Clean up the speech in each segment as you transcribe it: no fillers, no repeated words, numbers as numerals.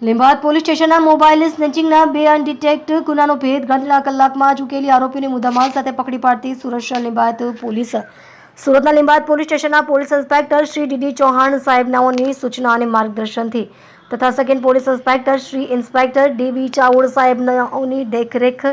લીંબાયત police સ્ટેશનના mobile સ્નેચિંગના બે અનડિટેક્ટ ગુનાનો ભેદ ગણતરીના કલાકમાં જ ઉકેલી આરોપીને મુદ્દામાલ સાથે પકડી પાડતી સુરત શહેર લીંબાયત પોલીસ. સુરતના લીંબાયત પોલીસ સ્ટેશનના police inspector Shri D D Chauhan સાહેબનાઓની સૂચના અને માર્ગદર્શનથી તથા second police inspector Shri inspector D B. Chavad સાહેબનાઓની દેખરેખ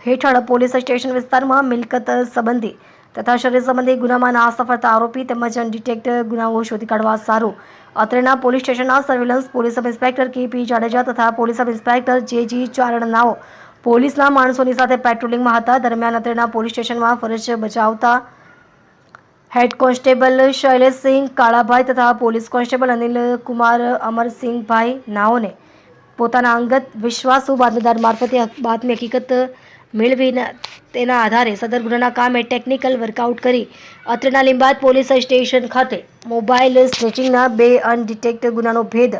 હેઠળ પોલીસ સ્ટેશન વિસ્તારમાં મિલકત સંબંધી તથા શરીર સંબંધી ગુનામાં નાસફળતા આરોપી તેમજ અનડિટેક્ટ ગુનાઓ શોધી કાઢવા સારું અત્રેના પોલીસ સ્ટેશનના surveillance police sub inspector K P. Jadeja તથા પોલીસ સબ ઇન્સ્પેક્ટર જે.જી. ચારણનાઓ પોલીસના માણસોની સાથે પેટ્રોલિંગમાં હતા. દરમિયાન અત્રેના પોલીસ સ્ટેશનમાં ફરજ બજાવતા હેડ કોન્સ્ટેબલ શૈલેષસિંહ કાળાભાઈ તથા પોલીસ કોન્સ્ટેબલ અનિલ કુમાર અમરસિંહભાઈ નાઓને પોતાના અંગત વિશ્વાસુ બાતમીદાર મારફતે બાતમી હકીકત મેળવીને તેના આધારે સદર ગુનાના કામે ટેકનિકલ વર્કઆઉટ કરી અત્રેના લીંબાયત પોલીસ સ્ટેશન ખાતે મોબાઈલ સ્નેચિંગના બે અનડિટેક્ટ ગુનાનો ભેદ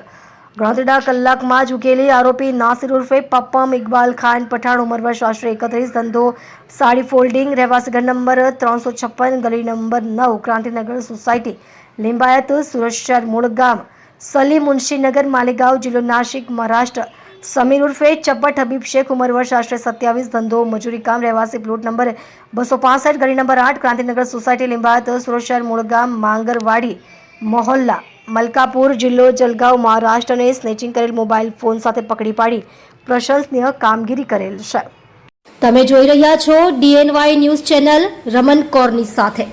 ગણતરીના કલાકમાં જ ઉકેલી આરોપી નાસિર ઉર્ફે પપ્પમ ઇકબાલ ખાન પઠાણ ઉંમર વર્ષ આશરે 31 ધંધો સાડી ફોલ્ડિંગ રહેવાસી ઘર નંબર 356 ગલી નંબર 9 ક્રાંતિનગર સોસાયટી લીંબાયત સુરત શહેર મૂળ ગામ સલીમ મુનશીનગર માલેગાંવ જિલ્લો નાસિક મહારાષ્ટ્ર સમીર ઉર્ફે ચપ્પટ હબીબ શેખ ઉંમર વર્ષ આશરે 27 ધંધો મજૂરી કામ રહેવાસી પ્લોટ નંબર 265 ગલી નંબર 8 ક્રાંતિનગર સોસાયટી લીંબાયત સુરત શહેર મૂળ ગામ માંગરવાડી મોહલ્લા મલકાપુર જિલ્લો જલગાંવ મહારાષ્ટ્રને સ્નેચિંગ કરેલ મોબાઈલ ફોન સાથે પકડી પાડી પ્રશંસનીય કામગીરી કરેલ છે. તમે જોઈ રહ્યા છો DNY ન્યૂઝ ચેનલ રમન કોરની સાથે.